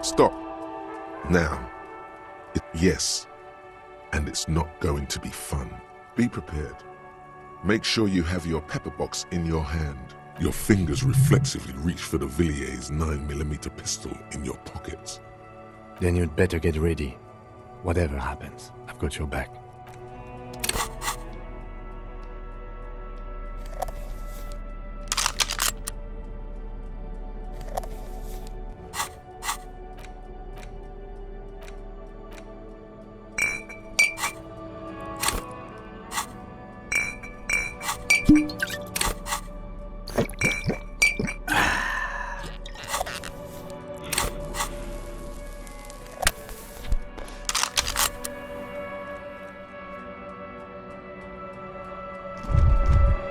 Stop. Now. Yes. And it's not going to be fun. Be prepared. Make sure you have your pepper box in your hand. Your fingers reflexively reach for the Villiers 9mm pistol in your pockets. Then you'd better get ready. Whatever happens, I've got your back.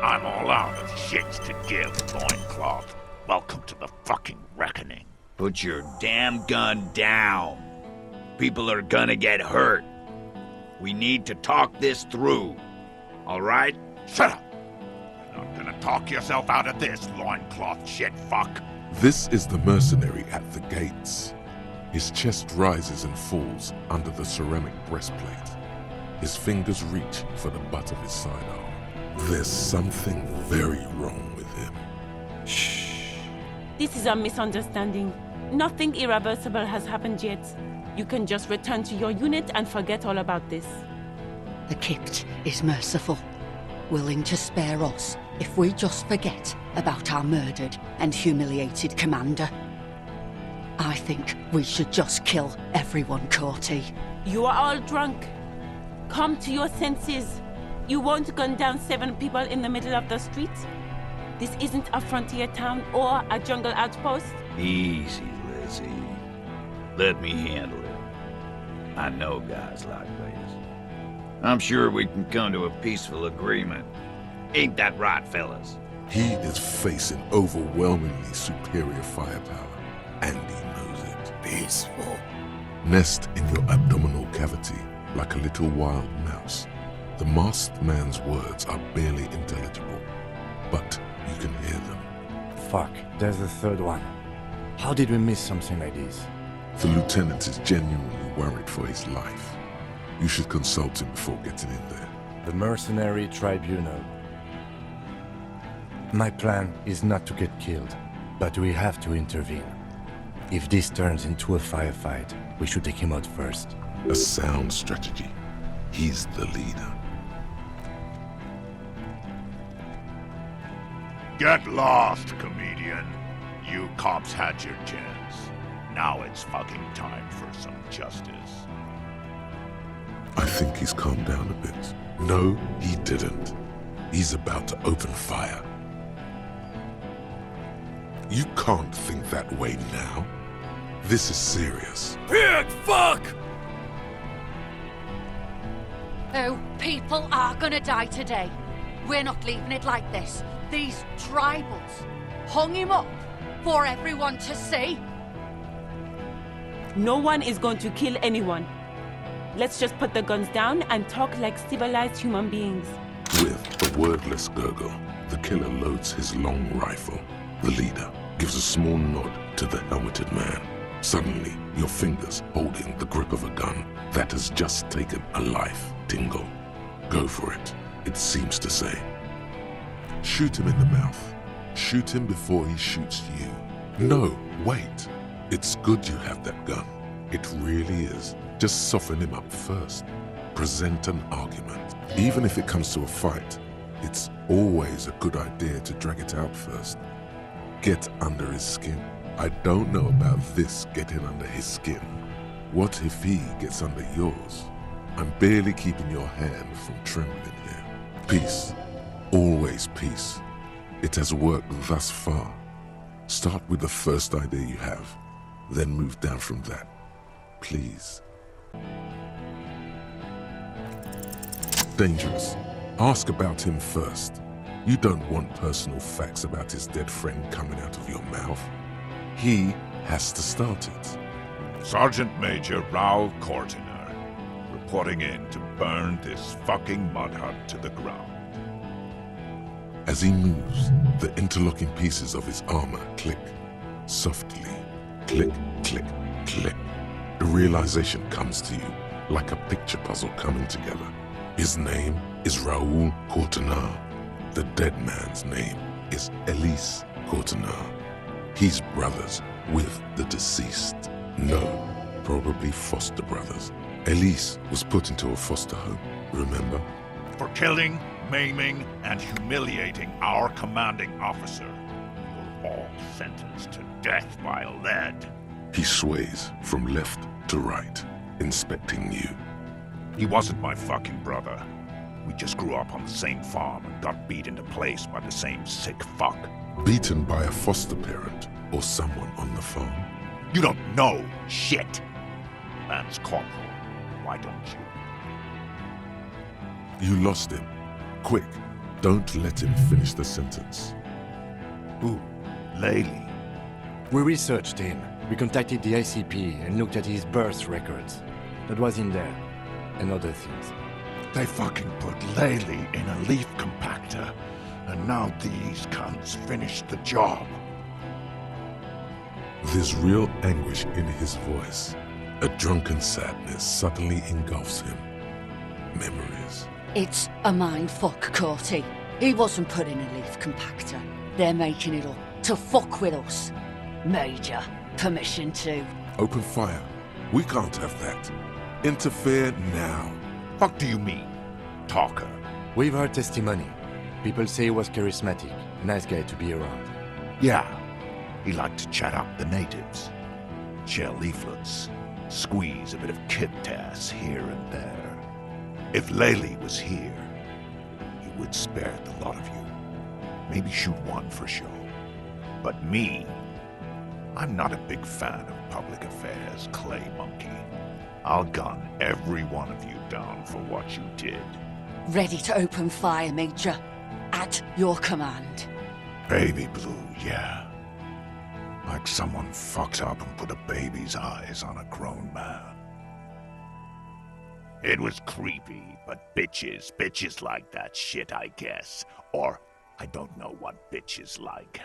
I'm all out of shits to give, loincloth. Welcome to the fucking reckoning. Put your damn gun down. People are gonna get hurt. We need to talk this through. All right? Shut up! You're not gonna talk yourself out of this, loincloth shit fuck. This is the mercenary at the gates. His chest rises and falls under the ceramic breastplate. His fingers reach for the butt of his sidearm. There's something very wrong with him. Shh. This is a misunderstanding. Nothing irreversible has happened yet. You can just return to your unit and forget all about this. The Kipt is merciful, willing to spare us if we just forget about our murdered and humiliated commander. I think we should just kill everyone, Courty. You are all drunk. Come to your senses. You won't gun down 7 people in the middle of the street? This isn't a frontier town or a jungle outpost. Easy, Lizzie. Let me handle it. I know guys like this. I'm sure we can come to a peaceful agreement. Ain't that right, fellas? He is facing overwhelmingly superior firepower, and he knows it. Peaceful. Nest in your abdominal cavity like a little wild mouse. The masked man's words are barely intelligible, but you can hear them. Fuck, there's the third one. How did we miss something like this? The lieutenant is genuinely worried for his life. You should consult him before getting in there. The mercenary tribunal. My plan is not to get killed, but we have to intervene. If this turns into a firefight, we should take him out first. A sound strategy. He's the leader. Get lost, comedian. You cops had your chance. Now it's fucking time for some justice. I think he's calmed down a bit. No, he didn't. He's about to open fire. You can't think that way now. This is serious. Pig fuck! Oh, people are gonna die today. We're not leaving it like this. These tribals hung him up for everyone to see. No one is going to kill anyone. Let's just put the guns down and talk like civilized human beings. With a wordless gurgle, the killer loads his long rifle. The leader gives a small nod to the helmeted man. Suddenly, your fingers holding the grip of a gun that has just taken a life tingle. Go for it, it seems to say. Shoot him in the mouth. Shoot him before he shoots you. No, wait. It's good you have that gun. It really is. Just soften him up first. Present an argument. Even if it comes to a fight, it's always a good idea to drag it out first. Get under his skin. I don't know about this getting under his skin. What if he gets under yours? I'm barely keeping your hand from trembling here. Peace. Always peace. It has worked thus far. Start with the first idea you have, then move down from that. Please. Dangerous. Ask about him first. You don't want personal facts about his dead friend coming out of your mouth. He has to start it. Sergeant Major Raoul Cortiner, reporting in to burn this fucking mud hut to the ground. As he moves, the interlocking pieces of his armor click. Softly. Click, click. Click. The realization comes to you like a picture puzzle coming together. His name is Raoul Courtenay. The dead man's name is Elise Courtenay. He's brothers with the deceased. No, probably foster brothers. Elise was put into a foster home, remember? For killing, maiming, and humiliating our commanding officer. You're all sentenced to death by lead. He sways from left to right, inspecting you. He wasn't my fucking brother. We just grew up on the same farm and got beat into place by the same sick fuck. Beaten by a foster parent or someone on the farm? You don't know shit. Lance Corporal, why don't you? You lost him. Quick, don't let him finish the sentence. Who? Laylee. We researched him. We contacted the ICP and looked at his birth records. That was in there. And other things. They fucking put Laylee in a leaf compactor, and now these cunts finished the job. There's real anguish in his voice. A drunken sadness suddenly engulfs him. Memories. It's a mindfuck, Corty. He wasn't put in a leaf compactor. They're making it up to fuck with us. Major, permission to. Open fire. We can't have that. Interfere now. Fuck do you mean, talker? We've heard testimony. People say he was charismatic, a nice guy to be around. Yeah, he liked to chat up the natives. Share leaflets, squeeze a bit of kit-tass here and there. If Laylee was here, he would spare the lot of you. Maybe shoot one for show. But me, I'm not a big fan of public affairs, clay monkey. I'll gun every one of you down for what you did. Ready to open fire, Major. At your command. Baby blue, yeah. Like someone fucked up and put a baby's eyes on a grown man. It was creepy, but bitches like that shit, I guess. Or, I don't know what bitches like.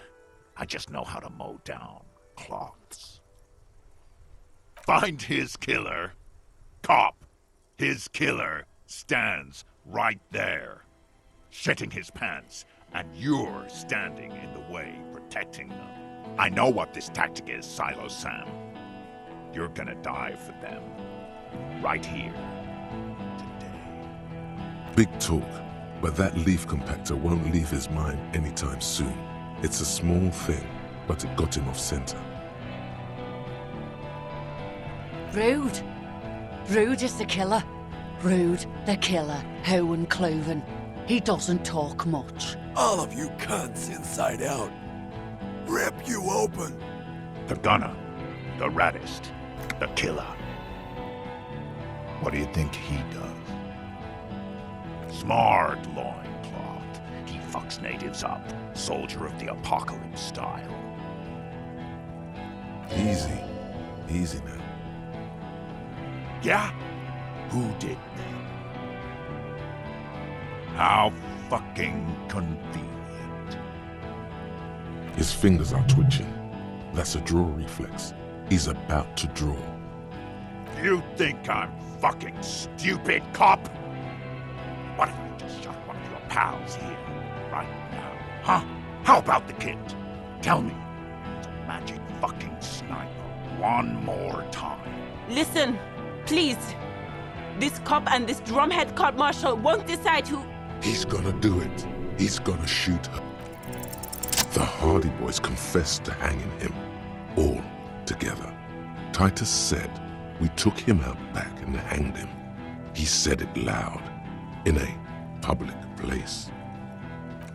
I just know how to mow down cloths. Find his killer. Cop, his killer, stands right there, shitting his pants, and you're standing in the way, protecting them. I know what this tactic is, Silo Sam. You're gonna die for them. Right here. Today. Big talk, but that leaf compactor won't leave his mind anytime soon. It's a small thing, but it got him off center. Rude. Rude is the killer. Rude, the killer, Owen Cloven. He doesn't talk much. All of you cunts inside out. Rip you open. The gunner, the raddest, the killer. What do you think he does? Smart loincloth. He fucks natives up. Soldier of the apocalypse style. Easy. Easy now. Yeah? Who did that? How fucking convenient. His fingers are twitching. That's a draw reflex. He's about to draw. You think I'm fucking stupid, cop? What if you just shot one of your pals here, right now? Huh? How about the kid? Tell me. It's a magic fucking sniper. One more time. Listen, please. This cop and this drumhead court marshal won't decide who... He's gonna do it. He's gonna shoot her. The Hardy Boys confessed to hanging him. All together. Titus said, we took him out back and hanged him. He said it loud. In a public place.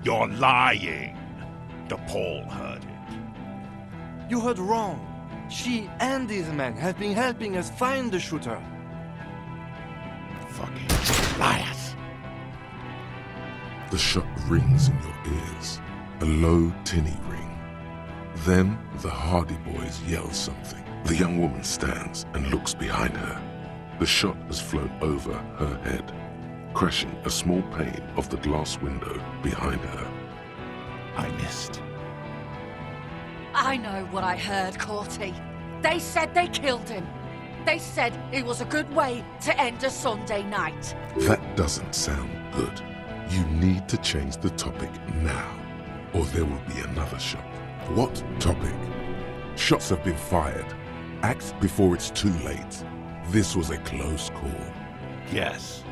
You're lying. DePaul heard it. You heard wrong. She and these men have been helping us find the shooter. Fucking liars. The shot rings in your ears. A low, tinny ring. Then the Hardy Boys yell something. The young woman stands and looks behind her. The shot has flown over her head, crashing a small pane of the glass window behind her. I missed. I know what I heard, Corty. They said they killed him. They said it was a good way to end a Sunday night. That doesn't sound good. You need to change the topic now, or there will be another shot. What topic? Shots have been fired. Act before it's too late. This was a close call. Yes.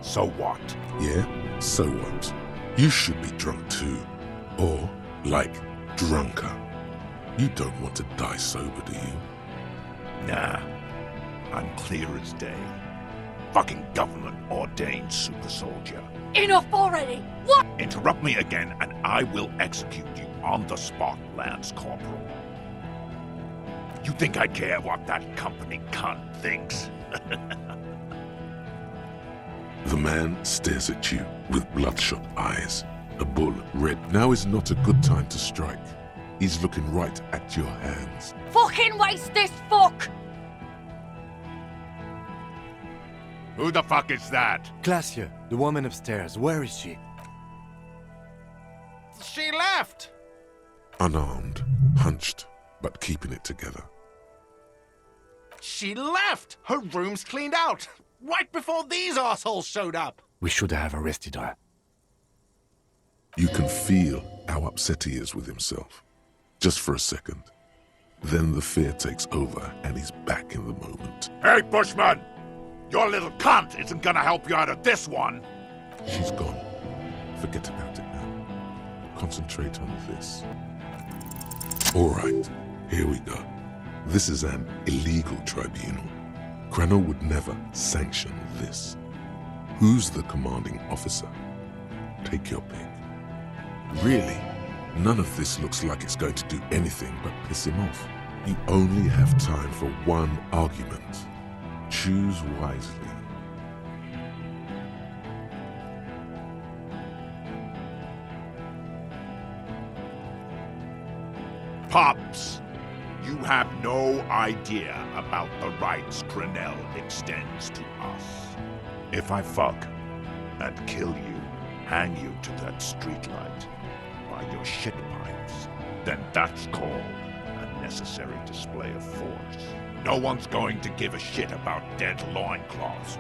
So what? Yeah? So what? You should be drunk too. Or, like, drunker. You don't want to die sober, do you? Nah. I'm clear as day. Fucking government-ordained super soldier. Enough already! What? Interrupt me again and I will execute you on the spot, Lance Corporal. You think I care what that company cunt thinks? The man stares at you with bloodshot eyes. A bull red. Now is not a good time to strike. He's looking right at your hands. Fucking waste this fuck! Who the fuck is that? Glacier, the woman upstairs, where is she? She left! Unarmed, hunched, but keeping it together. She left! Her room's cleaned out! Right before these assholes showed up! We should have arrested her. You can feel how upset he is with himself. Just for a second. Then the fear takes over and he's back in the moment. Hey, Bushman! Your little cunt isn't gonna help you out of this one! She's gone. Forget about it now. Concentrate on this. Alright, here we go. This is an illegal tribunal. Crano would never sanction this. Who's the commanding officer? Take your pick. Really? None of this looks like it's going to do anything but piss him off. You only have time for one argument. Choose wisely. Pops, you have no idea about the rights Grinnell extends to us. If I fuck and kill you, hang you to that streetlight by your shit pipes, then that's called a necessary display of force. No one's going to give a shit about dead loincloths.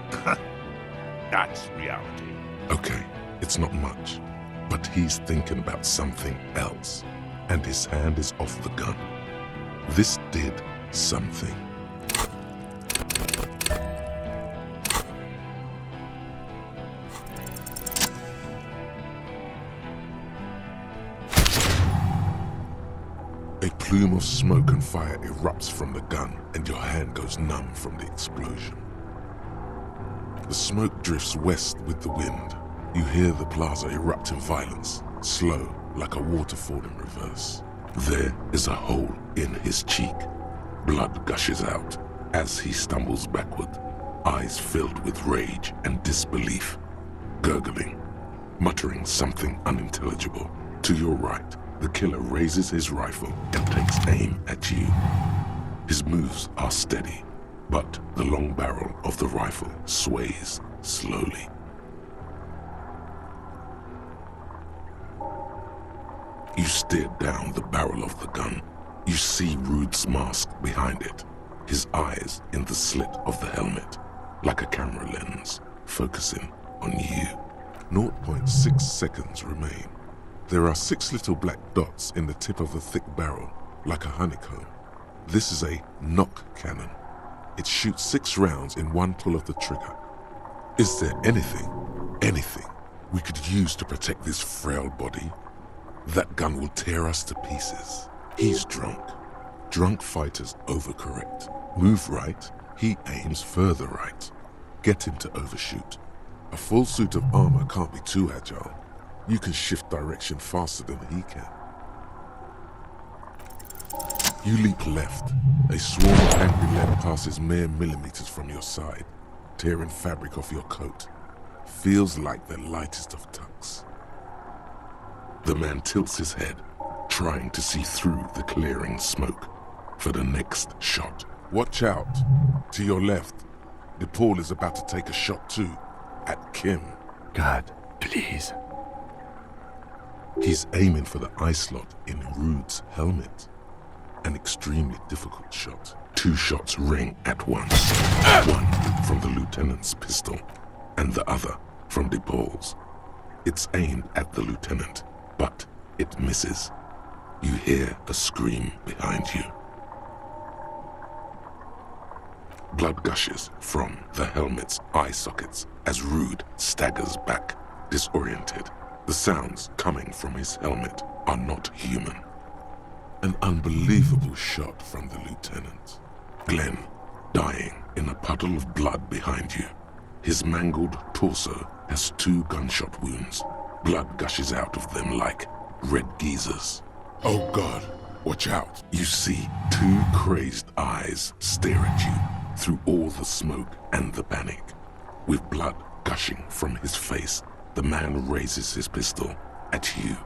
That's reality. Okay, it's not much, but he's thinking about something else, and his hand is off the gun. This did something. A plume of smoke and fire erupts from the gun, and your hand goes numb from the explosion. The smoke drifts west with the wind. You hear the plaza erupt in violence, slow, like a waterfall in reverse. There is a hole in his cheek. Blood gushes out as he stumbles backward, eyes filled with rage and disbelief, gurgling, muttering something unintelligible. To your right, the killer raises his rifle and takes aim at you. His moves are steady, but the long barrel of the rifle sways slowly. You stare down the barrel of the gun. You see Rude's mask behind it, his eyes in the slit of the helmet, like a camera lens, focusing on you. 0.6 seconds remain. There are 6 little black dots in the tip of the thick barrel, like a honeycomb. This is a knock cannon. It shoots 6 rounds in one pull of the trigger. Is there anything we could use to protect this frail body? That gun will tear us to pieces. He's drunk. Drunk fighters overcorrect. Move right, he aims further right. Get him to overshoot. A full suit of armor can't be too agile. You can shift direction faster than he can. You leap left. A swarm of angry lead passes mere millimeters from your side, tearing fabric off your coat. Feels like the lightest of tucks. The man tilts his head, trying to see through the clearing smoke for the next shot. Watch out. To your left, DePaul is about to take a shot too, at Kim. God, please. He's aiming for the eye slot in Rude's helmet. An extremely difficult shot. 2 shots ring at once. One from the lieutenant's pistol, and the other from DePaul's. It's aimed at the lieutenant, but it misses. You hear a scream behind you. Blood gushes from the helmet's eye sockets as Rude staggers back, disoriented. The sounds coming from his helmet are not human. An unbelievable shot from the lieutenant. Glenn, dying in a puddle of blood behind you. His mangled torso has 2 gunshot wounds. Blood gushes out of them like red geysers. Oh God, watch out. You see 2 crazed eyes stare at you through all the smoke and the panic. With blood gushing from his face, the man raises his pistol at you.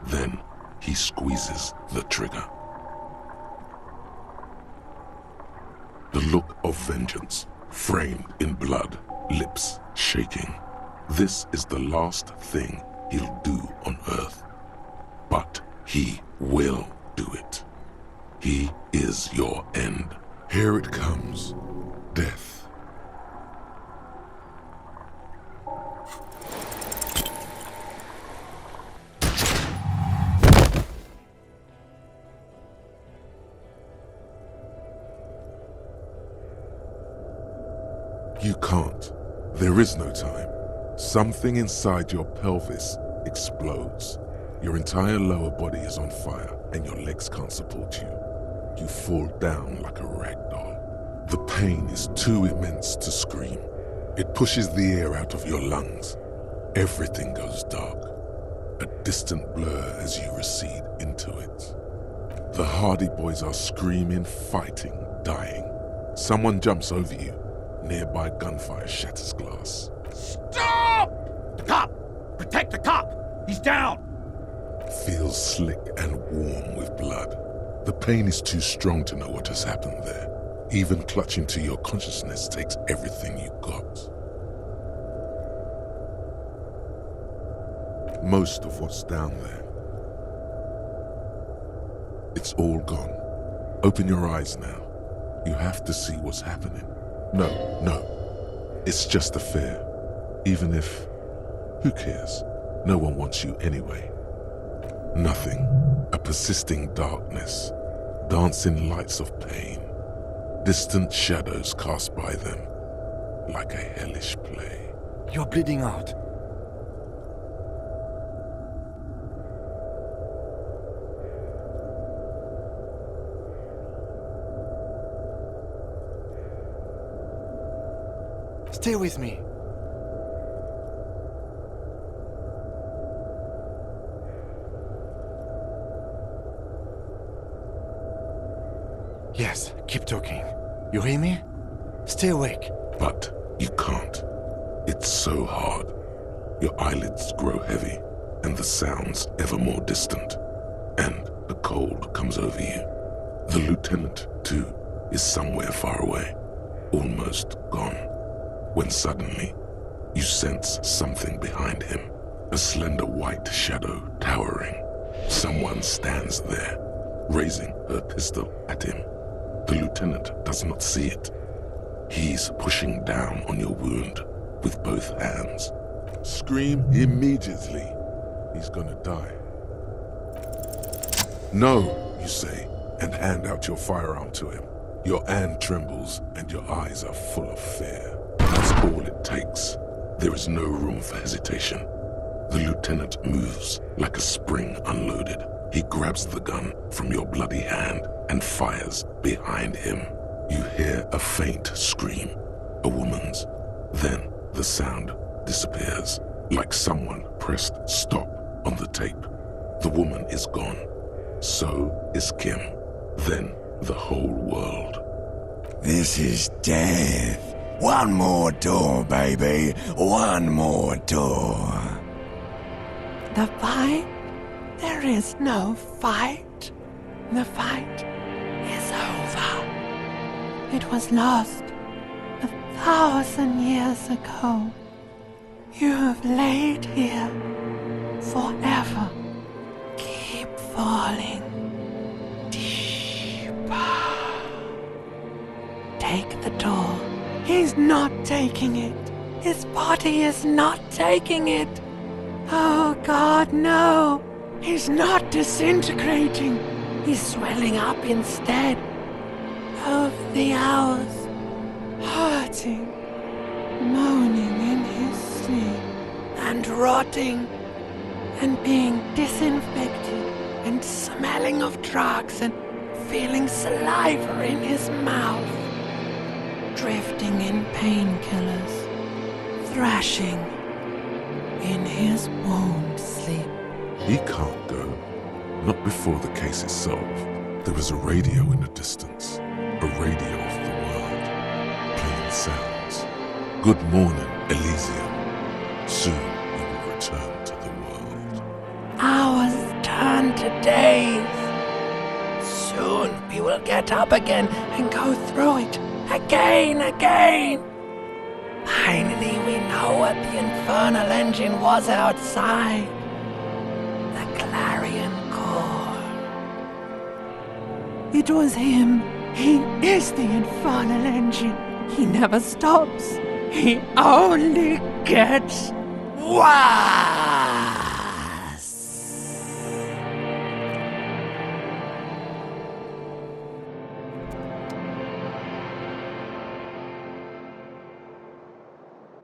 Then he squeezes the trigger. The look of vengeance, framed in blood, lips shaking. This is the last thing he'll do on Earth. But he will do it. He is your end. Here it comes. Death. You can't. There is no time. Something inside your pelvis explodes. Your entire lower body is on fire and your legs can't support you. You fall down like a rag doll. The pain is too immense to scream. It pushes the air out of your lungs. Everything goes dark. A distant blur as you recede into it. The Hardy Boys are screaming, fighting, dying. Someone jumps over you. Nearby gunfire shatters glass. Stop! The cop! Protect the cop! He's down! Feels slick and warm with blood. The pain is too strong to know what has happened there. Even clutching to your consciousness takes everything you got. Most of what's down there. It's all gone. Open your eyes now. You have to see what's happening. No. It's just a fear. Even if... who cares? No one wants you anyway. Nothing. A persisting darkness. Dancing lights of pain. Distant shadows cast by them. Like a hellish play. You're bleeding out. Stay with me. Yes, keep talking. You hear me? Stay awake. But you can't. It's so hard. Your eyelids grow heavy, and the sounds ever more distant. And the cold comes over you. The lieutenant, too, is somewhere far away. Almost gone. When suddenly, you sense something behind him. A slender white shadow towering. Someone stands there, raising her pistol at him. The lieutenant does not see it. He's pushing down on your wound with both hands. Scream immediately. He's gonna die. No, you say, and hand out your firearm to him. Your hand trembles and your eyes are full of fear. That's all it takes. There is no room for hesitation. The lieutenant moves like a spring unloaded. He grabs the gun from your bloody hand and fires behind him. You hear a faint scream, a woman's. Then the sound disappears, like someone pressed stop on the tape. The woman is gone. So is Kim. Then the whole world. This is death. One more door, baby. One more door. The fight? There is no fight. The fight is over. It was lost 1,000 years ago. You have laid here forever. Keep falling deep. Take the door. He's not taking it. His body is not taking it. Oh God, no. He's not disintegrating. He's swelling up instead. Over the hours, hurting, moaning in his sleep, and rotting, and being disinfected, and smelling of drugs, and feeling saliva in his mouth, drifting in painkillers, thrashing in his wound sleep. He can't go. Not before the case is solved. There is a radio in the distance. A radio of the world. Playing sounds. Good morning, Elysium. Soon you will return to the world. Hours turn to days. Soon we will get up again and go through it again. Finally we know what the infernal engine was outside. The clarion call. It was him. He is the infernal engine. He never stops. He only gets worse.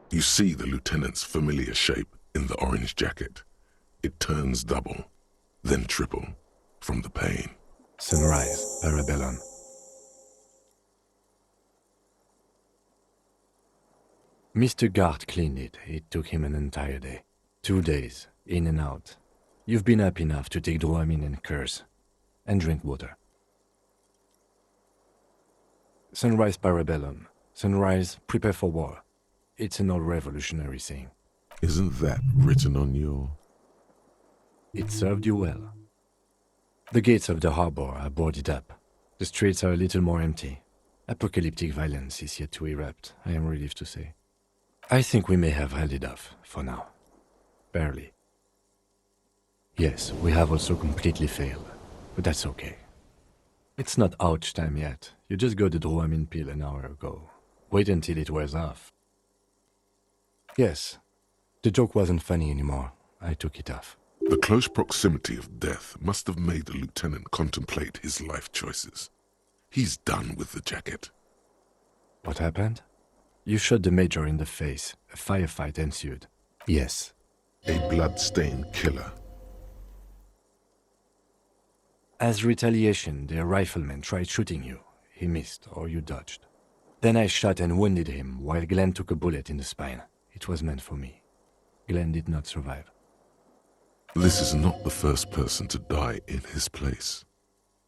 You see the lieutenant's familiar shape in the orange jacket. It turns double, then triple, from the pain. Sunrise, Parabellum. Mr. Gart cleaned it. It took him an entire day. 2 days, in and out. You've been up enough to take Dramamine and curse. And drink water. Sunrise, Parabellum. Sunrise, prepare for war. It's an old revolutionary saying. Isn't that written on your... It served you well. The gates of the harbor are boarded up. The streets are a little more empty. Apocalyptic violence is yet to erupt, I am relieved to say. I think we may have held it off, for now. Barely. Yes, we have also completely failed, but that's okay. It's not ouch time yet. You just got the Dramamine pill an hour ago. Wait until it wears off. Yes, the joke wasn't funny anymore. I took it off. The close proximity of death must have made the lieutenant contemplate his life choices. He's done with the jacket. What happened? You shot the major in the face. A firefight ensued. Yes. A blood-stained killer. As retaliation, the rifleman tried shooting you. He missed, or you dodged. Then I shot and wounded him, while Glenn took a bullet in the spine. It was meant for me. Glenn did not survive. This is not the first person to die in his place.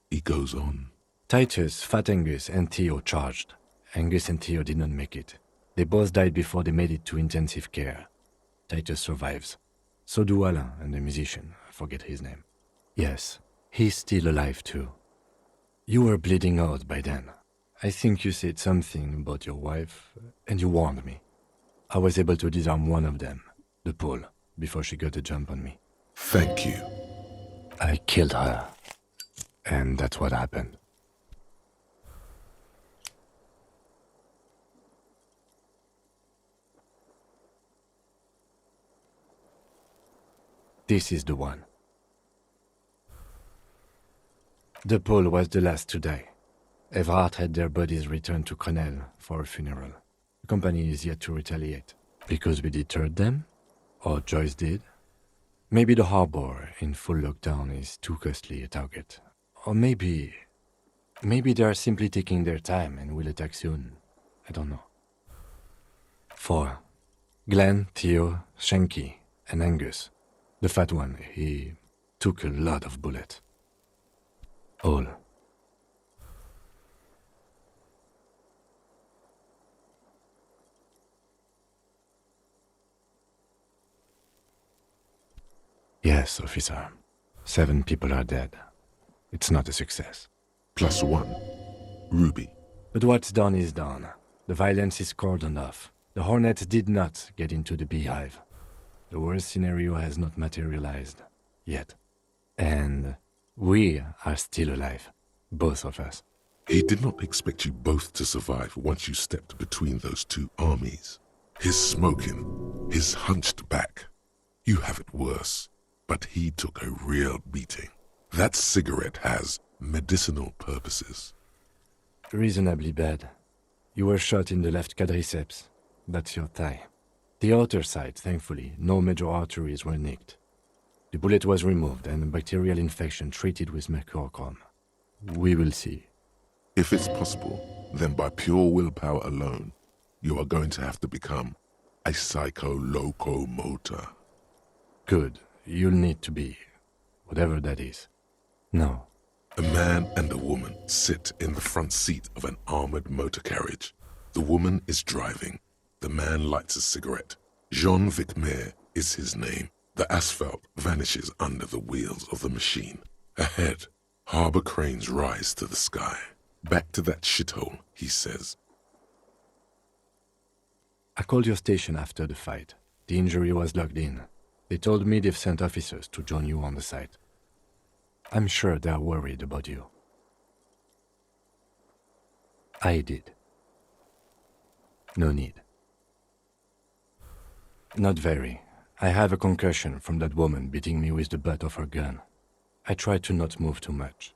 He goes on. Titus, Fat Angus, and Theo charged. Angus and Theo did not make it. They both died before they made it to intensive care. Titus survives. So do Alain and the musician. I forget his name. Yes, he's still alive too. You were bleeding out by then. I think you said something about your wife, and you warned me. I was able to disarm one of them, the Pole, before she got a jump on me. Thank you. I killed her. And that's what happened. This is the one. The Pole was the last to die. Everhart had their bodies returned to Crenel for a funeral. The company is yet to retaliate. Because we deterred them? Or Joyce did? Maybe the harbor in full lockdown is too costly a target. Or maybe they are simply taking their time and will attack soon. I don't know. 4. Glenn, Theo, Shanky, and Angus. The fat one, he took a lot of bullets. All. Yes, officer. 7 people are dead. It's not a success. +1. Ruby. But what's done is done. The violence is cordoned off. The Hornets did not get into the beehive. The worst scenario has not materialized. Yet. And we are still alive. Both of us. He did not expect you both to survive once you stepped between those two armies. His smoking, his hunched back. You have it worse, but he took a real beating. That cigarette has medicinal purposes. Reasonably bad. You were shot in the left quadriceps. That's your thigh. The outer side, thankfully, no major arteries were nicked. The bullet was removed and a bacterial infection treated with mercurochrome. We will see. If it's possible, then by pure willpower alone, you are going to have to become a psycho-locomotor. Good. You'll need to be, whatever that is. No. A man and a woman sit in the front seat of an armored motor carriage. The woman is driving. The man lights a cigarette. Jean Vicmer is his name. The asphalt vanishes under the wheels of the machine. Ahead, harbor cranes rise to the sky. Back to that shithole, he says. I called your station after the fight. The injury was logged in. They told me they've sent officers to join you on the site. I'm sure they're worried about you. I did. No need. Not very. I have a concussion from that woman beating me with the butt of her gun. I tried to not move too much.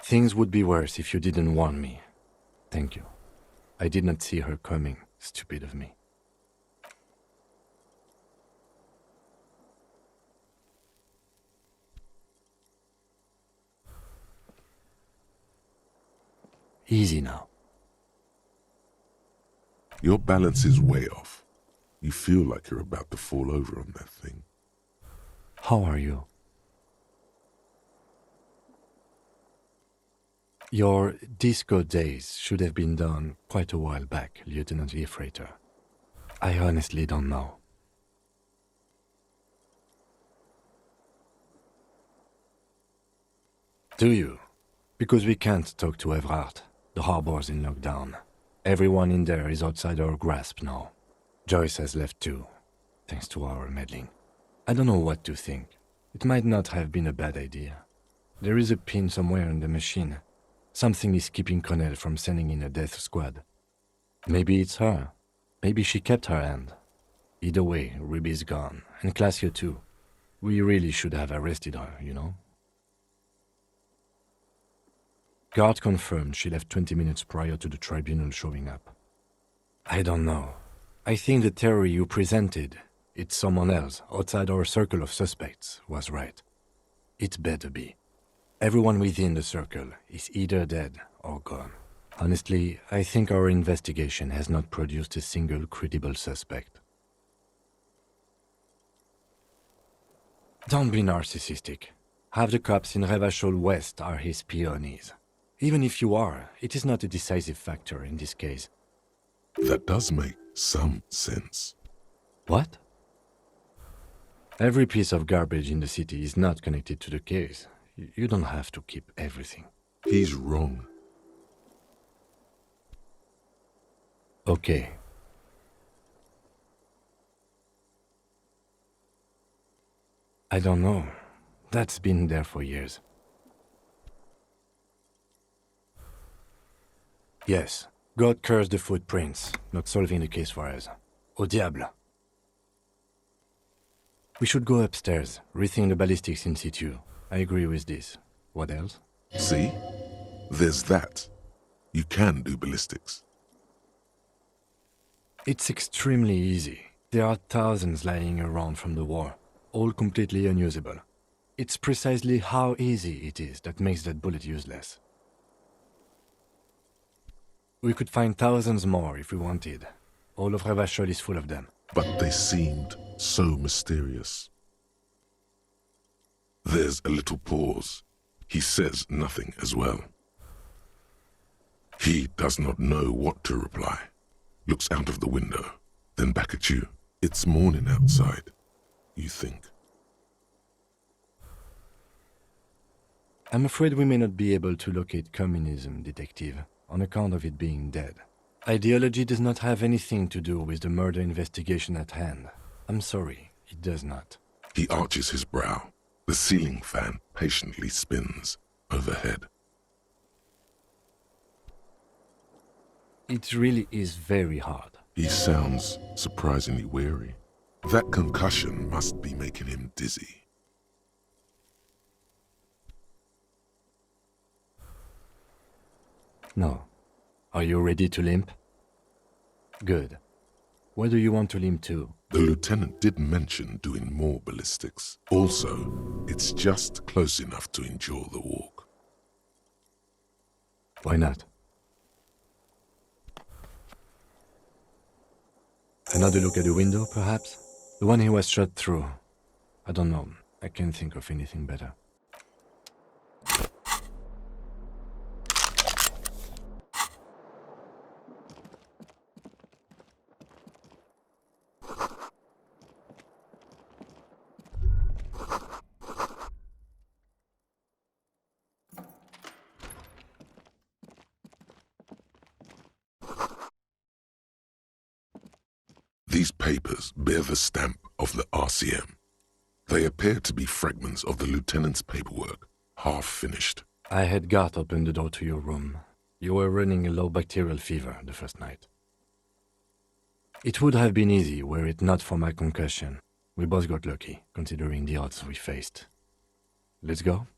Things would be worse if you didn't warn me. Thank you. I did not see her coming. Stupid of me. Easy now. Your balance is way off. You feel like you're about to fall over on that thing. How are you? Your disco days should have been done quite a while back, Lieutenant Gefreiter. I honestly don't know. Do you? Because we can't talk to Evrard. The harbor's in lockdown. Everyone in there is outside our grasp now. Joyce has left too, thanks to our meddling. I don't know what to think. It might not have been a bad idea. There is a pin somewhere in the machine. Something is keeping Connell from sending in a death squad. Maybe it's her. Maybe she kept her hand. Either way, Ruby's gone, and Classio too. We really should have arrested her, you know? Guard confirmed she left 20 minutes prior to the Tribunal showing up. I don't know. I think the theory you presented, it's someone else outside our circle of suspects, was right. It better be. Everyone within the circle is either dead or gone. Honestly, I think our investigation has not produced a single credible suspect. Don't be narcissistic. Half the cops in Revachol West are his peonies. Even if you are, it is not a decisive factor in this case. That does make some sense. What? Every piece of garbage in the city is not connected to the case. You don't have to keep everything. He's wrong. Okay. I don't know. That's been there for years. Yes, God curse the footprints, not solving the case for us. Au diable. We should go upstairs, rethink the ballistics in situ. I agree with this. What else? See? There's that. You can do ballistics. It's extremely easy. There are thousands lying around from the war, all completely unusable. It's precisely how easy it is that makes that bullet useless. We could find thousands more if we wanted. All of Revachol is full of them. But they seemed so mysterious. There's a little pause. He says nothing as well. He does not know what to reply. Looks out of the window, then back at you. It's morning outside, you think. I'm afraid we may not be able to locate communism, Detective, on account of it being dead. Ideology does not have anything to do with the murder investigation at hand. I'm sorry, it does not. He arches his brow. The ceiling fan patiently spins overhead. It really is very hard. He sounds surprisingly weary. That concussion must be making him dizzy. No. Are you ready to limp? Good. Where do you want to limp to? The lieutenant did mention doing more ballistics. Also, it's just close enough to endure the walk. Why not? Another look at the window, perhaps? The one he was shot through. I don't know. I can't think of anything better. These papers bear the stamp of the RCM. They appear to be fragments of the lieutenant's paperwork, half finished. I had Gart open the door to your room. You were running a low bacterial fever the first night. It would have been easy were it not for my concussion. We both got lucky, considering the odds we faced. Let's go?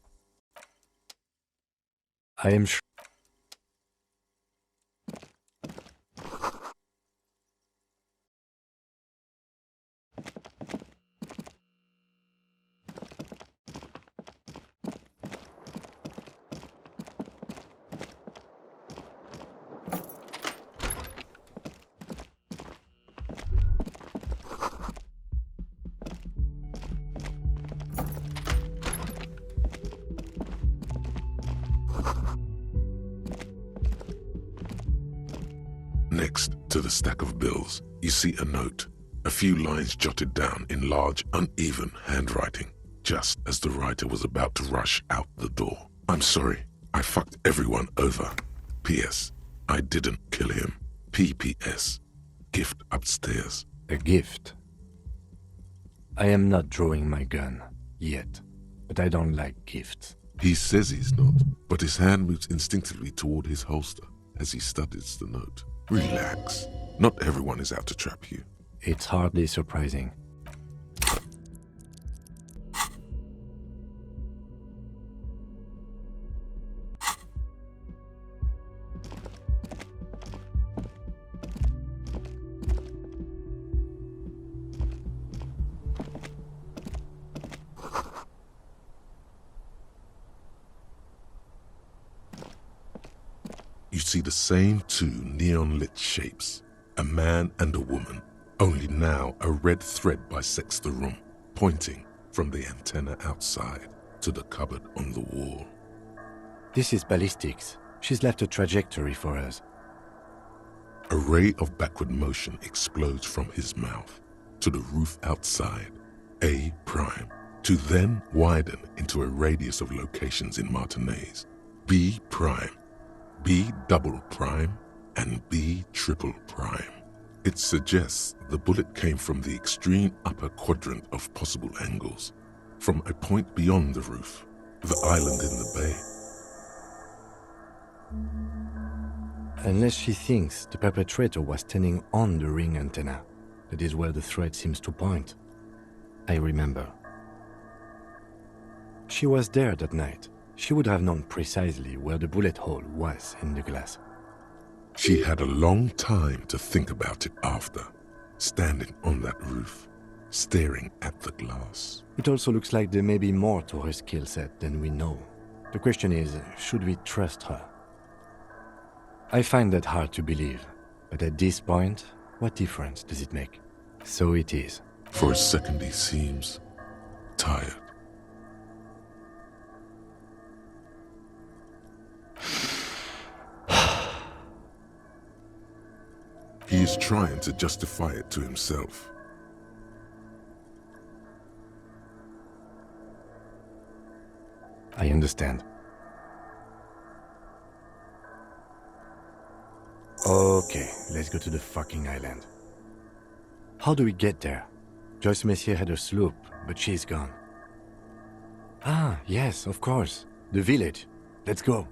I am sure. Next to the stack of bills, you see a note, a few lines jotted down in large, uneven handwriting, just as the writer was about to rush out the door. I'm sorry, I fucked everyone over. P.S. I didn't kill him. P.P.S. Gift upstairs. A gift. I am not drawing my gun, yet, but I don't like gifts. He says he's not, but his hand moves instinctively toward his holster as he studies the note. Relax. Not everyone is out to trap you. It's hardly surprising. You see the same two neon-lit shapes, a man and a woman, only now a red thread bisects the room, pointing from the antenna outside to the cupboard on the wall. This is ballistics. She's left a trajectory for us. A ray of backward motion explodes from his mouth to the roof outside, A prime, to then widen into a radius of locations in Martinez, B prime, B double prime, and B triple prime. It suggests the bullet came from the extreme upper quadrant of possible angles, from a point beyond the roof, the island in the bay. Unless she thinks the perpetrator was standing on the ring antenna. That is where the thread seems to point. I remember. She was there that night. She would have known precisely where the bullet hole was in the glass. She had a long time to think about it after, standing on that roof, staring at the glass. It also looks like there may be more to her skill set than we know. The question is, should we trust her? I find that hard to believe, but at this point, what difference does it make? So it is. For a second he seems tired. He is trying to justify it to himself. I understand. Okay, let's go to the fucking island. How do we get there? Joyce Messier had a sloop, but she's gone. Ah, yes, of course. The village. Let's go.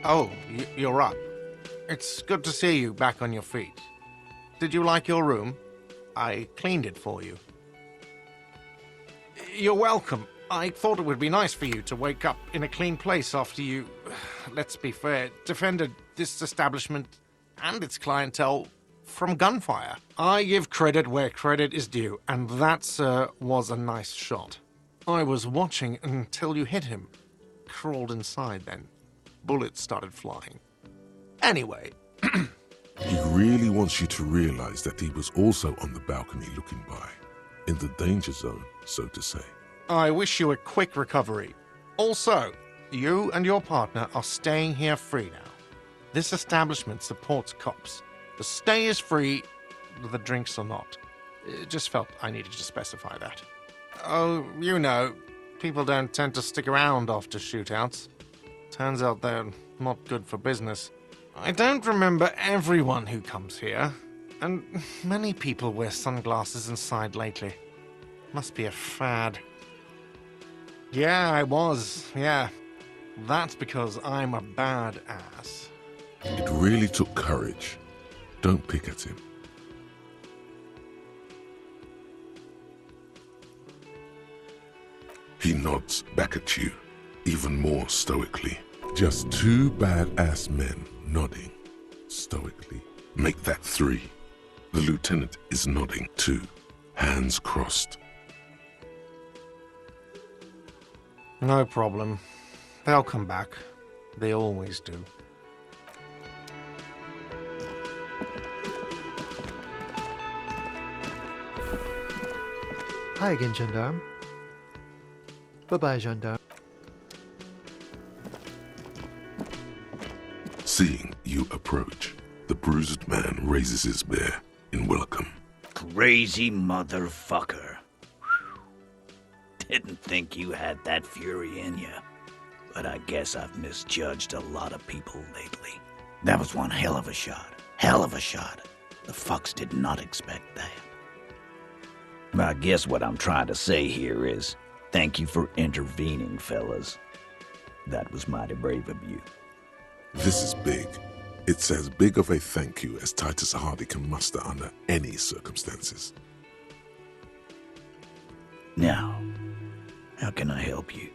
Oh, you're up. It's good to see you back on your feet. Did you like your room? I cleaned it for you. You're welcome. I thought it would be nice for you to wake up in a clean place after you, let's be fair, defended this establishment and its clientele from gunfire. I give credit where credit is due, and that, sir, was a nice shot. I was watching until you hit him. Crawled inside then. Bullets started flying. Anyway. He really wants you to realize that he was also on the balcony looking by, in the danger zone, so to say. I wish you a quick recovery. Also, you and your partner are staying here free now. This establishment supports cops. The stay is free, the drinks are not. Just felt I needed to specify that. Oh, you know, people don't tend to stick around after shootouts. Turns out they're not good for business. I don't remember everyone who comes here, and many people wear sunglasses inside lately. Must be a fad. Yeah, I was, yeah. That's because I'm a badass. It really took courage. Don't pick at him. He nods back at you, even more stoically. Just two badass men nodding stoically. Make that three. The lieutenant is nodding too, hands crossed. No problem. They'll come back. They always do. Hi again, gendarme. Bye-bye, gendarme. Seeing you approach, the bruised man raises his bear in welcome. Crazy motherfucker. Didn't think you had that fury in you. But I guess I've misjudged a lot of people lately. That was one hell of a shot. Hell of a shot. The fucks did not expect that. I guess what I'm trying to say here is, thank you for intervening, fellas. That was mighty brave of you. This is big. It's as big of a thank you as Titus Hardy can muster under any circumstances. Now, how can I help you?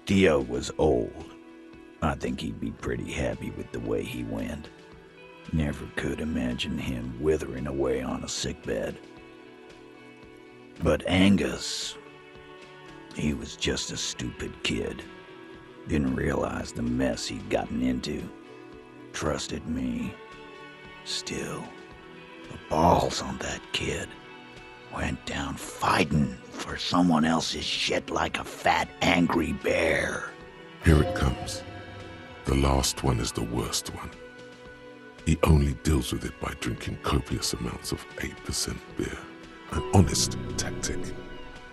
Theo was old. I think he'd be pretty happy with the way he went. Never could imagine him withering away on a sickbed. But Angus, he was just a stupid kid. Didn't realize the mess he'd gotten into. Trusted me. Still, the balls on that kid. Went down fighting for someone else's shit like a fat, angry bear. Here it comes. The last one is the worst one. He only deals with it by drinking copious amounts of 8% beer. An honest tactic,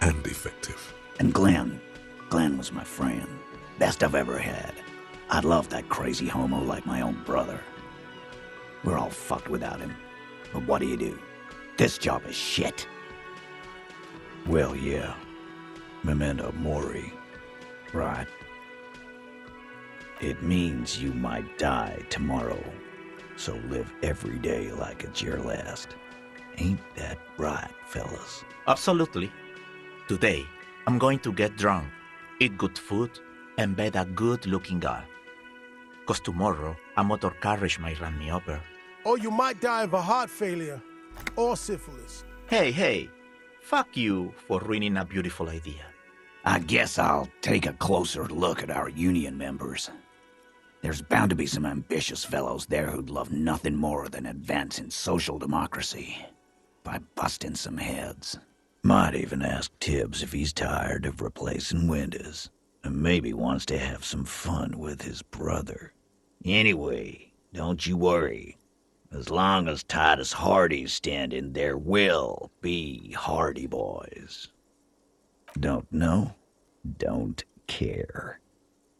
and effective. And Glenn was my friend. Best I've ever had. I'd love that crazy homo like my own brother. We're all fucked without him. But what do? This job is shit. Well, yeah. Memento mori. Right. It means you might die tomorrow. So live every day like it's your last. Ain't that right, fellas? Absolutely. Today, I'm going to get drunk, eat good food, and bed a good-looking girl. 'Cause tomorrow, a motor carriage might run me over. Or you might die of a heart failure. Or syphilis. Hey, fuck you for ruining a beautiful idea. I guess I'll take a closer look at our union members. There's bound to be some ambitious fellows there who'd love nothing more than advancing social democracy by busting some heads. Might even ask Tibbs if he's tired of replacing windows, and maybe wants to have some fun with his brother. Anyway, don't you worry. As long as Titus Hardy's standing, there will be Hardy boys. Don't know? Don't care.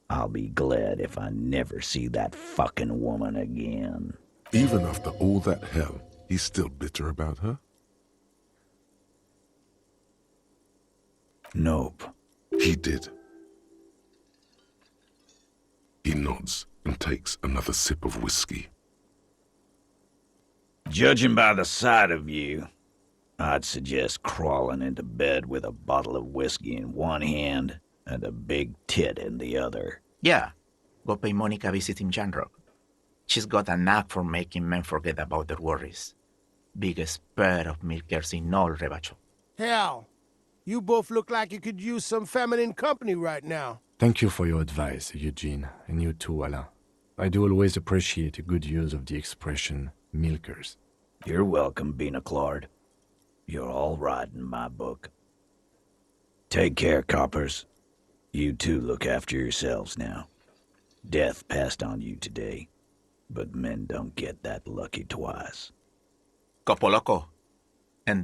I'll be glad if I never see that fucking woman again. Even after all that hell, he's still bitter about her? Nope. He did. He nods, and takes another sip of whiskey. Judging by the sight of you, I'd suggest crawling into bed with a bottle of whiskey in one hand and a big tit in the other. Yeah, go pay Monica a visit in Janrock. She's got a knack for making men forget about their worries. Biggest pair of milkers in all Rebacho. Hell, you both look like you could use some feminine company right now. Thank you for your advice, Eugene, and you too, Alain. I do always appreciate a good use of the expression milkers. You're welcome, Claude. You're all right in my book. Take care, coppers. You two look after yourselves now. Death passed on you today, but men don't get that lucky twice. Copo loco. And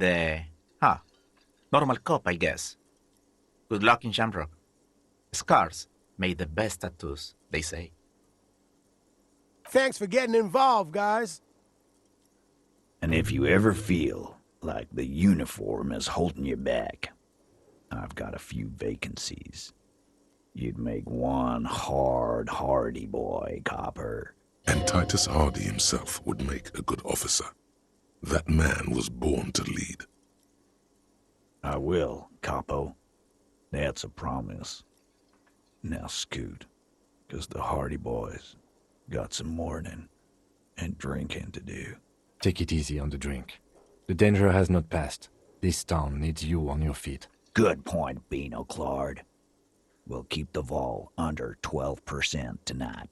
normal cop, I guess. Good luck in Shamrock. Scars made the best tattoos, they say. Thanks for getting involved, guys. And if you ever feel like the uniform is holding you back, I've got a few vacancies. You'd make one hardy boy, copper. And Titus Hardy himself would make a good officer. That man was born to lead. I will, capo. That's a promise. Now scoot, 'cause the Hardy boys got some mourning and drinking to do. Take it easy on the drink. The danger has not passed. This town needs you on your feet. Good point, Claude. We'll keep the vol under 12% tonight.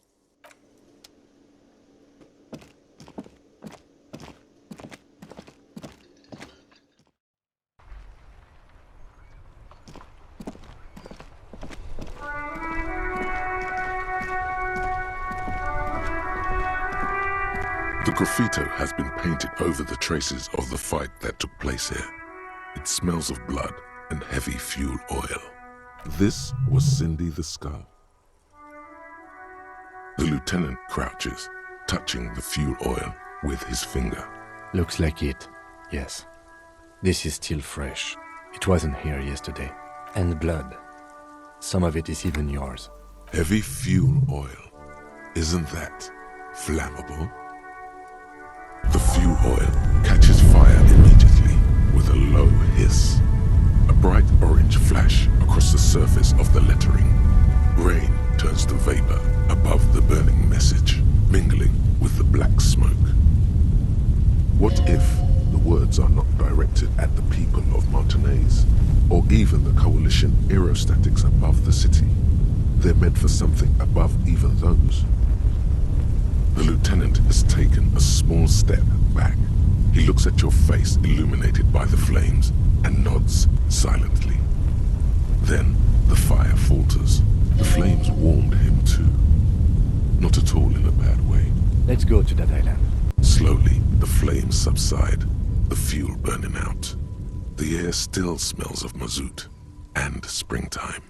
The graffito has been painted over the traces of the fight that took place here. It smells of blood and heavy fuel oil. This was Cindy the Skull. The lieutenant crouches, touching the fuel oil with his finger. Looks like it, yes. This is still fresh. It wasn't here yesterday. And blood. Some of it is even yours. Heavy fuel oil. Isn't that flammable? The fuel oil catches fire immediately with a low hiss. A bright orange flash across the surface of the lettering. Rain turns to vapor above the burning message, mingling with the black smoke. What if the words are not directed at the people of Martinez, or even the coalition aerostatics above the city? They're meant for something above even those. The lieutenant has taken a small step back. He looks at your face illuminated by the flames and nods silently. Then the fire falters. The flames warmed him too. Not at all in a bad way. Let's go to that island. Slowly, the flames subside, the fuel burning out. The air still smells of mazout and springtime.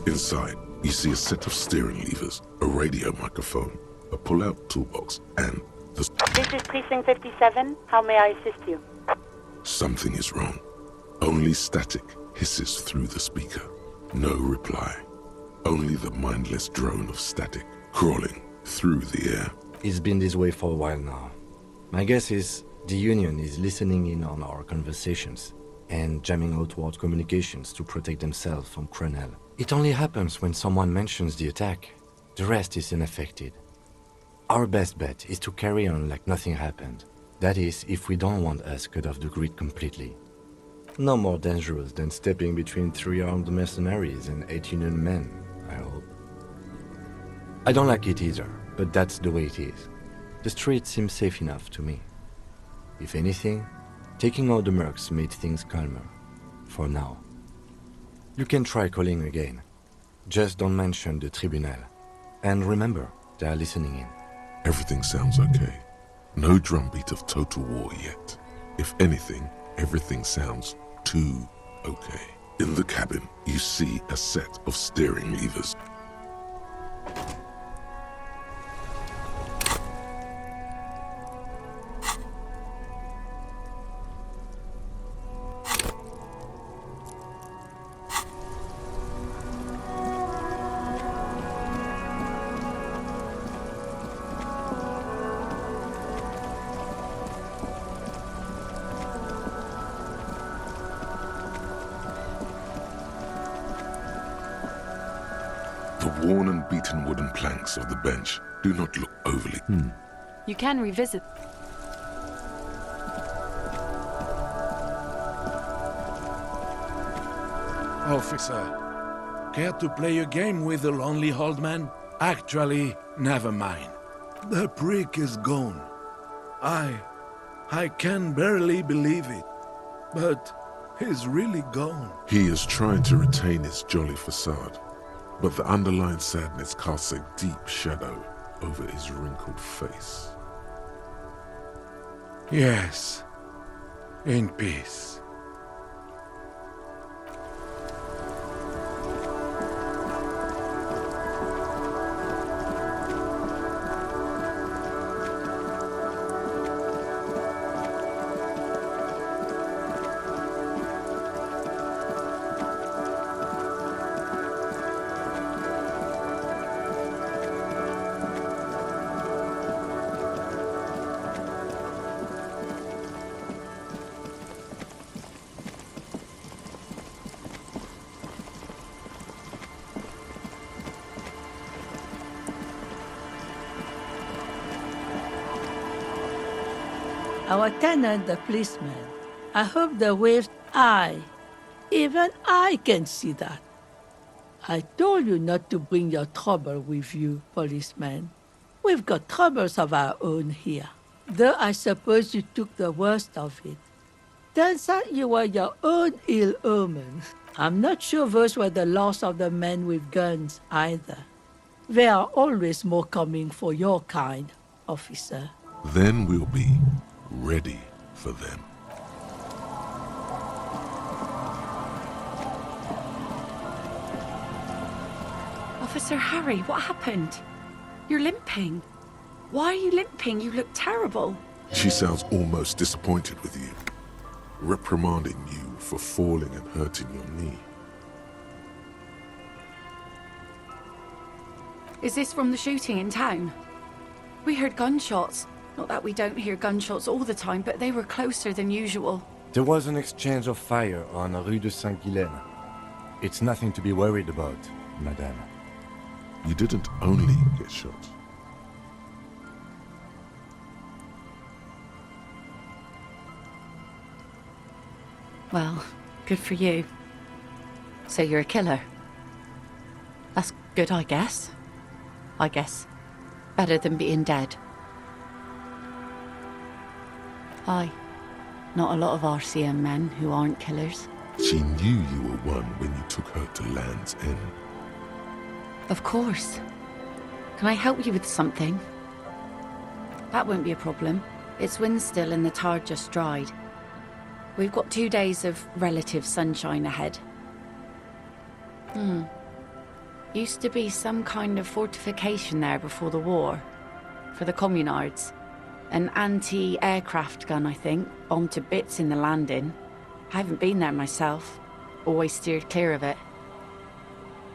Inside, you see a set of steering levers, a radio microphone, a pull-out toolbox, and the... This is Precinct 57. How may I assist you? Something is wrong. Only static hisses through the speaker. No reply. Only the mindless drone of static crawling through the air. It's been this way for a while now. My guess is the Union is listening in on our conversations and jamming outward communications to protect themselves from Cronel. It only happens when someone mentions the attack. The rest is unaffected. Our best bet is to carry on like nothing happened. That is, if we don't want us cut off the grid completely. No more dangerous than stepping between 3 armed mercenaries and 8 Union men, I hope. I don't like it either, but that's the way it is. The street seems safe enough to me. If anything, taking out the mercs made things calmer. For now. You can try calling again. Just don't mention the Tribunal. And remember, they are listening in. Everything sounds okay. No drumbeat of total war yet. If anything, everything sounds too okay. In the cabin, you see a set of steering levers. The worn and beaten wooden planks of the bench do not look overly... You can revisit. Officer, care to play a game with the lonely old man? Actually, never mind. The prick is gone. I can barely believe it, but he's really gone. He is trying to retain his jolly facade, but the underlying sadness casts a deep shadow over his wrinkled face. Yes, in peace. Our tenant, the policeman. I hope the waves even I can see that. I told you not to bring your trouble with you, policeman. We've got troubles of our own here. Though I suppose you took the worst of it. Turns out you were your own ill omen. I'm not sure those were the last of the men with guns either. There are always more coming for your kind, officer. Then we'll be ready for them. Officer Harry, what happened? You're limping. Why are you limping? You look terrible. She sounds almost disappointed with you, reprimanding you for falling and hurting your knee. Is this from the shooting in town? We heard gunshots. Not that we don't hear gunshots all the time, but they were closer than usual. There was an exchange of fire on Rue de Saint-Guylaine. It's nothing to be worried about, madame. You didn't only get shot. Well, good for you. So you're a killer? That's good, I guess. Better than being dead. Aye. Not a lot of RCM men who aren't killers. She knew you were one when you took her to Land's End. Of course. Can I help you with something? That won't be a problem. It's wind still and the tar just dried. We've got 2 days of relative sunshine ahead. Used to be some kind of fortification there before the war. For the communards. An anti-aircraft gun, I think. Bombed to bits in the landing. I haven't been there myself. Always steered clear of it.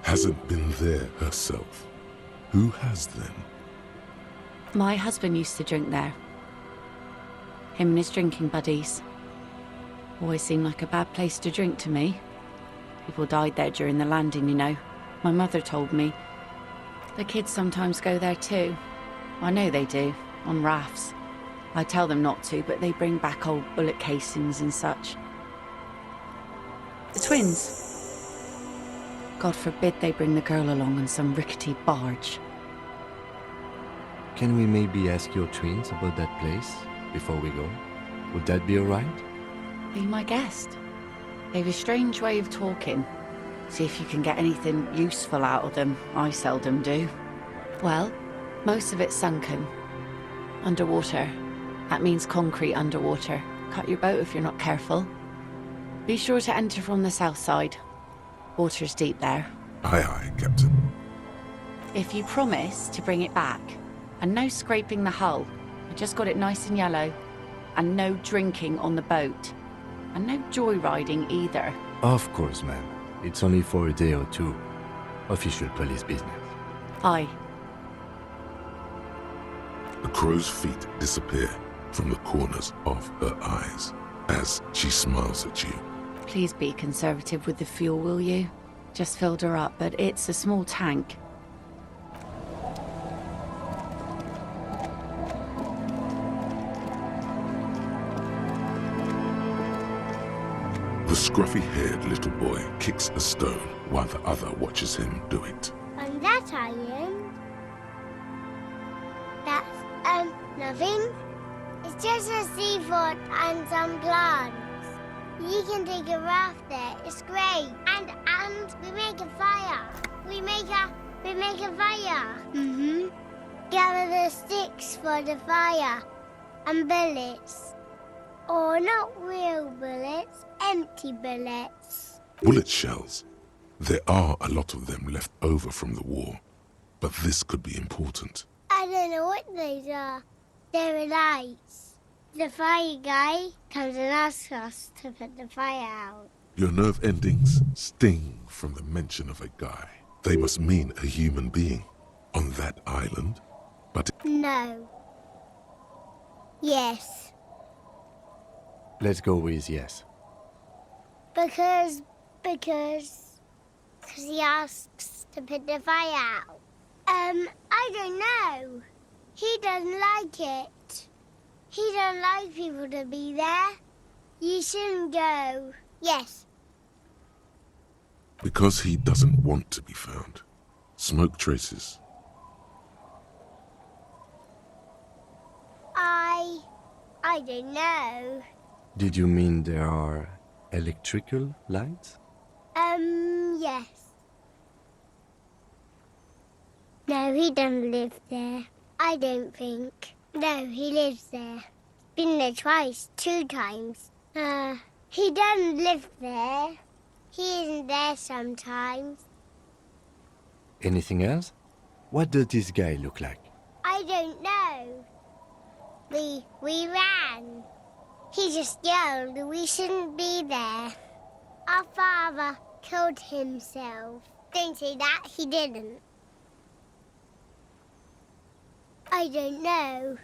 Hasn't been there herself. Who has then? My husband used to drink there. Him and his drinking buddies. Always seemed like a bad place to drink to me. People died there during the landing, you know. My mother told me. The kids sometimes go there too. I know they do, on rafts. I tell them not to, but they bring back old bullet casings and such. The twins. God forbid they bring the girl along on some rickety barge. Can we maybe ask your twins about that place before we go? Would that be alright? Be my guest. They've a strange way of talking. See if you can get anything useful out of them. I seldom do. Well, most of it's sunken. Underwater. That means concrete underwater. Cut your boat if you're not careful. Be sure to enter from the south side. Water's deep there. Aye, aye, Captain. If you promise to bring it back, and no scraping the hull, I just got it nice and yellow, and no drinking on the boat, and no joyriding either. Of course, ma'am. It's only for a day or two. Official police business. Aye. The crow's feet disappear from the corners of her eyes as she smiles at you. Please be conservative with the fuel, will you? Just filled her up, but it's a small tank. The scruffy-haired little boy kicks a stone while the other watches him do it. On that island? That's, nothing. It's just a seafort and some plants. You can take a raft there. It's great. And we make a fire. We make a fire. Mm-hmm. Gather the sticks for the fire. And bullets. Or not real bullets, empty bullets. Bullet shells. There are a lot of them left over from the war, but this could be important. I don't know what those are. They're lights. The fire guy comes and asks us to put the fire out. Your nerve endings sting from the mention of a guy. They must mean a human being on that island, but... No. Yes. Let's go with yes. Because he asks to put the fire out. I don't know. He doesn't like it. He doesn't like people to be there. You shouldn't go. Yes. Because he doesn't want to be found. Smoke traces. I don't know. Did you mean there are electrical lights? Yes. No, he doesn't live there. I don't think. No, he lives there. Been there twice, 2 times. He doesn't live there. He isn't there sometimes. Anything else? What does this guy look like? I don't know. We ran. He just yelled we shouldn't be there. Our father killed himself. Don't say that, he didn't. I don't know.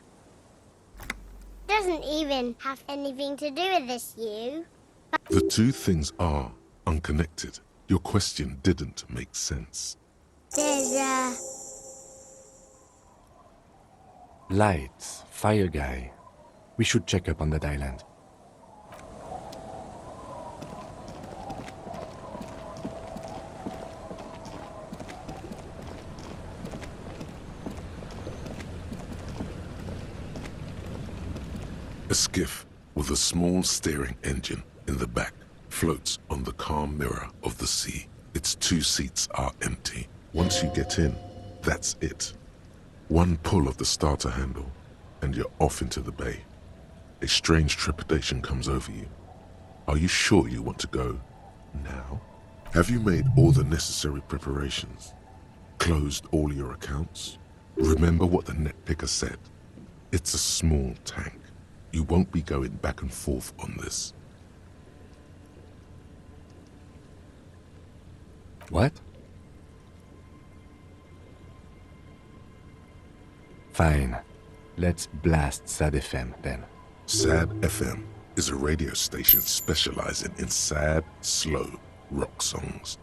Doesn't even have anything to do with this, you. The two things are unconnected. Your question didn't make sense. There's Lights, fire guy. We should check up on that island. A skiff with a small steering engine in the back floats on the calm mirror of the sea. Its 2 seats are empty. Once you get in, that's it. One pull of the starter handle, and you're off into the bay. A strange trepidation comes over you. Are you sure you want to go now? Have you made all the necessary preparations? Closed all your accounts? Remember what the net picker said. It's a small tank. You won't be going back and forth on this. What? Fine. Let's blast SAD FM then. SAD FM is a radio station specializing in sad, slow rock songs.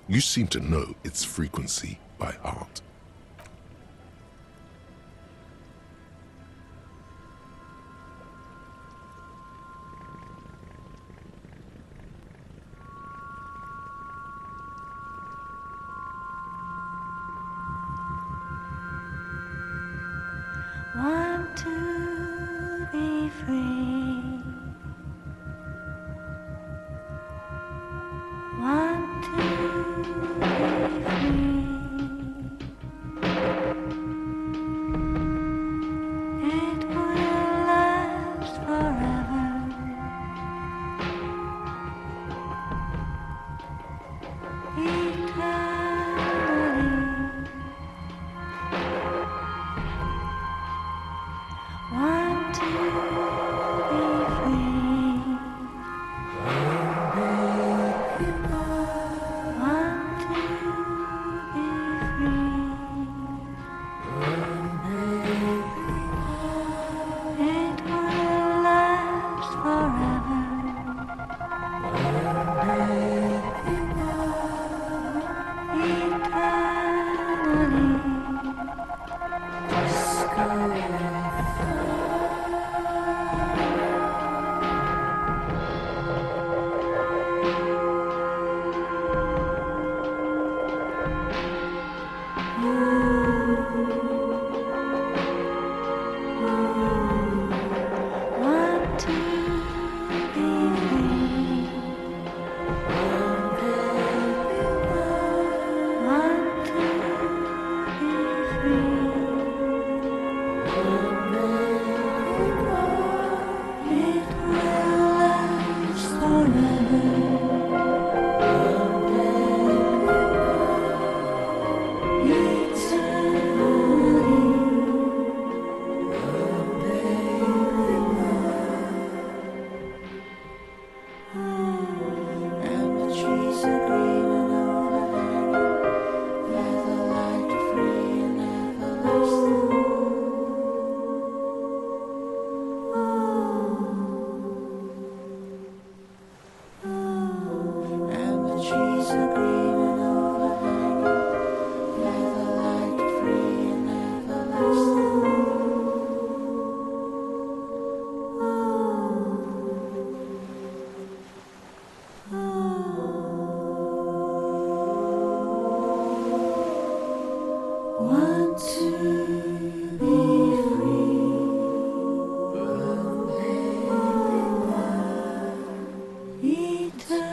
You seem to know its frequency by heart. Want to be free. Want to be free. It will last forever. Eternally. Want to be free. Want to be free. It will last forever. Eternally. Disco Want to be free. Want to be free. It will last forever. Want to be free. Eternally.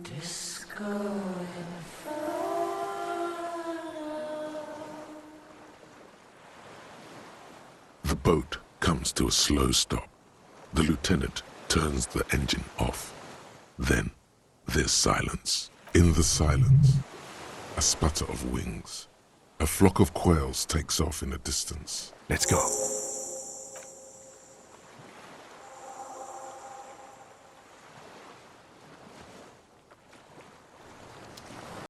Disco The boat comes to a slow stop. The lieutenant turns the engine off. Then there's silence. In the silence, a sputter of wings. A flock of quails takes off in the distance. Let's go.